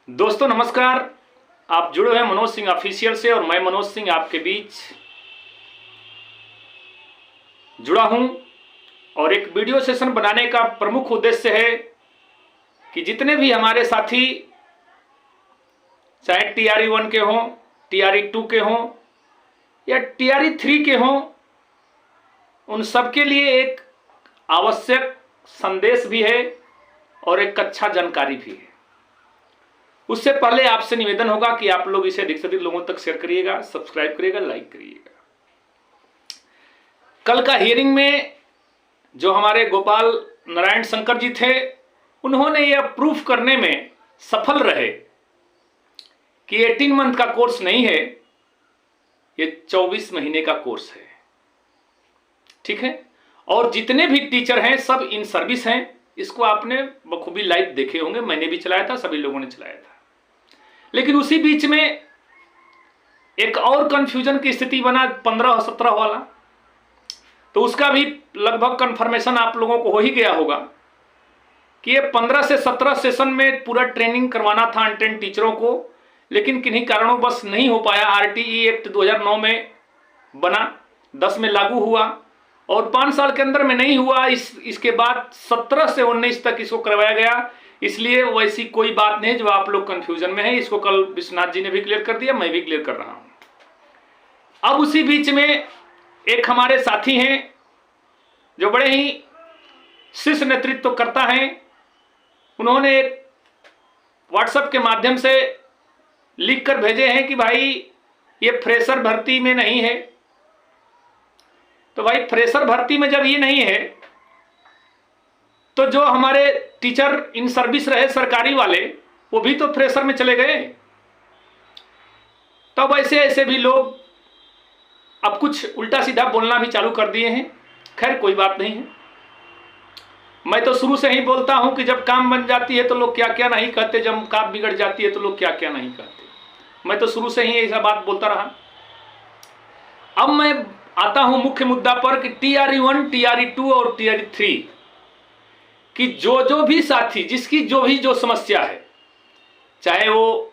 दोस्तों नमस्कार। आप जुड़े हैं मनोज सिंह ऑफिशियल से और मैं मनोज सिंह आपके बीच जुड़ा हूं। और एक वीडियो सेशन बनाने का प्रमुख उद्देश्य है कि जितने भी हमारे साथी चाहे टीआरई 1 के हों, टीआरई 2 के हों या टीआरई 3 के हों, उन सबके लिए एक आवश्यक संदेश भी है और एक अच्छा जानकारी भी है। उससे पहले आपसे निवेदन होगा कि आप लोग इसे अधिक से अधिक लोगों तक शेयर करिएगा, सब्सक्राइब करिएगा, लाइक करिएगा। कल का हियरिंग में जो हमारे गोपाल नारायण शंकर जी थे, उन्होंने यह प्रूफ करने में सफल रहे कि 18 मंथ का कोर्स नहीं है, ये 24 महीने का कोर्स है। ठीक है। और जितने भी टीचर हैं सब इन सर्विस हैं। इसको आपने बखूबी लाइव देखे होंगे, मैंने भी चलाया था, सभी लोगों ने चलाया था। लेकिन उसी बीच में एक और कंफ्यूजन की स्थिति बना 15 और 17 वाला, तो उसका भी लगभग कंफर्मेशन आप लोगों को हो ही गया होगा कि ये 15 से 17 सेशन में पूरा ट्रेनिंग करवाना था अनट्रेन्ड टीचरों को, लेकिन किन्हीं कारणों बस नहीं हो पाया। आरटीई एक्ट 2009 में बना, 10 में लागू हुआ और 5 साल के अंदर में नहीं हुआ। इसके बाद 17 से 19 तक इसको करवाया गया। इसलिए वैसी कोई बात नहीं जो आप लोग कंफ्यूजन में है। इसको कल विश्वनाथ जी ने भी क्लियर कर दिया, मैं भी क्लियर कर रहा हूं। अब उसी बीच में एक हमारे साथी हैं जो बड़े ही शीर्ष नेतृत्व करता है। उन्होंने व्हाट्सएप के माध्यम से लिखकर भेजे हैं कि भाई ये फ्रेशर भर्ती में नहीं है। तो भाई फ्रेशर भर्ती में जब ये नहीं है तो जो हमारे टीचर इन सर्विस रहे सरकारी वाले, वो भी तो फ्रेशर में चले गए। तब ऐसे ऐसे भी लोग अब कुछ उल्टा सीधा बोलना भी चालू कर दिए हैं। खैर कोई बात नहीं है। मैं तो शुरू से ही बोलता हूं कि जब काम बन जाती है तो लोग क्या क्या नहीं कहते, जब काम बिगड़ जाती है तो लोग क्या क्या नहीं कहते। मैं तो शुरू से ही ऐसा बात बोलता रहा। अब मैं आता हूं मुख्य मुद्दा पर कि टीआरई 1, टीआरई 2 और टीआरई 3 कि जो भी साथी जिसकी जो समस्या है, चाहे वो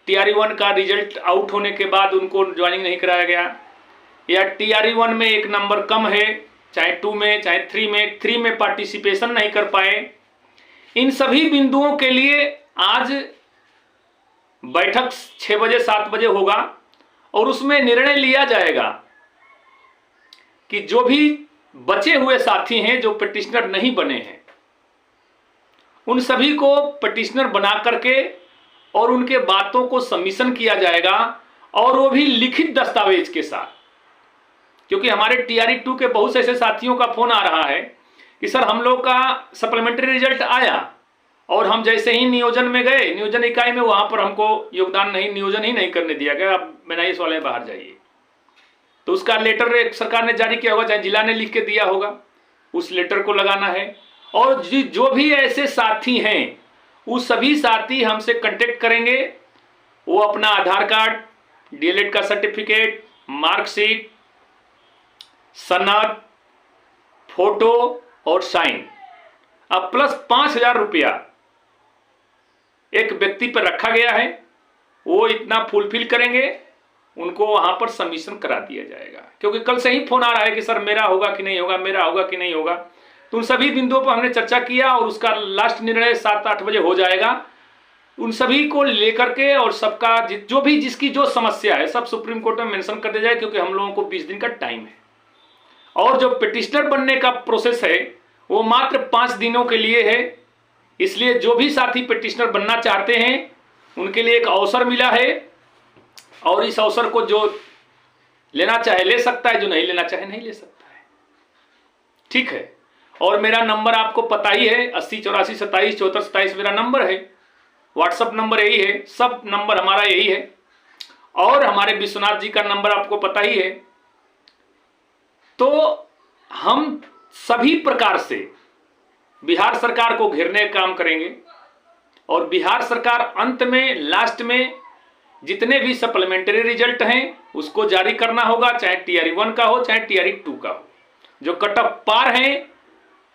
टीआरई 1 का रिजल्ट आउट होने के बाद उनको ज्वाइनिंग नहीं कराया गया, या टीआरई 1 में एक नंबर कम है, चाहे 2 में चाहे 3 में पार्टिसिपेशन नहीं कर पाए, इन सभी बिंदुओं के लिए आज बैठक 6 बजे 7 बजे होगा और उसमें निर्णय लिया जाएगा कि जो भी बचे हुए साथी हैं जो पिटिशनर नहीं बने हैं, उन सभी को पिटिशनर बना करके और उनके बातों को सबमिशन किया जाएगा, और वो भी लिखित दस्तावेज के साथ। क्योंकि हमारे टीआरई 2 के बहुत से ऐसे साथियों का फोन आ रहा है कि सर हम लोग का सप्लीमेंट्री रिजल्ट आया और हम जैसे ही नियोजन में गए, नियोजन इकाई में, वहां पर हमको योगदान नहीं, नियोजन ही नहीं करने दिया गया, अब एनआईएस वाले बाहर जाइए। तो उसका लेटर एक सरकार ने जारी किया होगा, चाहे जिला ने लिख के दिया होगा, उस लेटर को लगाना है। और जो भी ऐसे साथी हैं, वो सभी साथी हमसे कांटेक्ट करेंगे। वो अपना आधार कार्ड, डीएलएड का सर्टिफिकेट, मार्कशीट, सनद, फोटो और साइन, अब प्लस 5,000 रुपया एक व्यक्ति पर रखा गया है। वो इतना फुलफिल करेंगे, उनको वहां पर सबमिशन करा दिया जाएगा। क्योंकि कल से ही फोन आ रहा है कि सर मेरा होगा कि नहीं होगा, मेरा होगा कि नहीं होगा। तो उन सभी बिंदुओं पर हमने चर्चा किया और उसका लास्ट निर्णय 7-8 बजे हो जाएगा। उन सभी को लेकर के और सबका जो भी जिसकी जो समस्या है सब सुप्रीम कोर्ट में मेंशन कर दिया जाए, क्योंकि हम लोगों को 20 दिन का टाइम है। और जो पिटिशनर बनने का प्रोसेस है वो मात्र 5 दिनों के लिए है। इसलिए जो भी साथी पिटिशनर बनना चाहते हैं उनके लिए एक अवसर मिला है, और इस अवसर को जो लेना चाहे ले सकता है, जो नहीं लेना चाहे नहीं ले सकता है। ठीक है। और मेरा नंबर आपको पता ही है, 80 84 27 74 27 मेरा नंबर है। व्हाट्सअप नंबर यही है, सब नंबर हमारा यही है। और हमारे विश्वनाथ जी का नंबर आपको पता ही है। तो हम सभी प्रकार से बिहार सरकार को घेरने का काम करेंगे, और बिहार सरकार अंत में लास्ट में जितने भी सप्लीमेंट्री रिजल्ट हैं उसको जारी करना होगा, चाहे टीआरई 1 का हो चाहे टीआरई 2 का हो। जो कट ऑफ पार हैं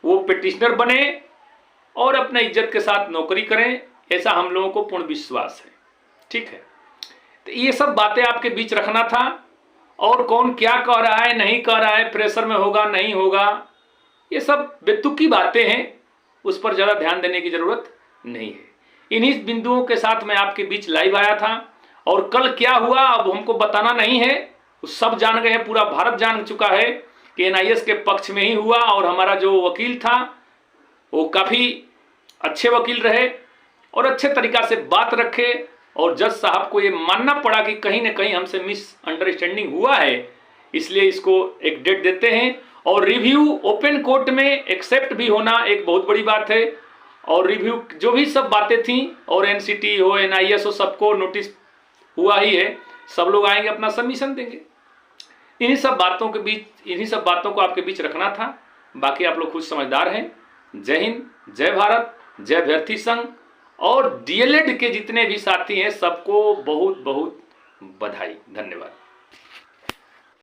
वो पिटिशनर बने और अपने इज्जत के साथ नौकरी करें ऐसा हम लोगों को पूर्ण विश्वास है। ठीक है, तो ये सब बातें आपके बीच रखना था। और कौन क्या कह रहा है नहीं कह रहा है, प्रेशर में होगा नहीं होगा, ये सब बेतुकी बातें हैं, उस पर ज़्यादा ध्यान देने की ज़रूरत नहीं है। इन्हीं बिंदुओं के साथ मैं आपके बीच लाइव आया था। और कल क्या हुआ अब हमको बताना नहीं है, सब जान गए हैं, पूरा भारत जान चुका है कि एनआईएस के पक्ष में ही हुआ। और हमारा जो वकील था वो काफ़ी अच्छे वकील रहे और अच्छे तरीक़ा से बात रखे। और जज साहब को ये मानना पड़ा कि कहीं ना कहीं हमसे मिसअंडरस्टैंडिंग हुआ है, इसलिए इसको एक डेट देते हैं। और रिव्यू ओपन कोर्ट में एक्सेप्ट भी होना एक बहुत बड़ी बात है। और रिव्यू जो भी सब बातें थी, और एनसीटी हो एनआईएस हो, सबको नोटिस हुआ ही है, सब लोग आएंगे अपना सबमिशन देंगे। इन्हीं सब बातों को आपके बीच रखना था। बाकी आप लोग खुद समझदार हैं। जय हिंद, जय भारत, जय अभ्यर्थी संघ। और डीएलएड के जितने भी साथी हैं सबको बहुत बहुत बधाई, धन्यवाद।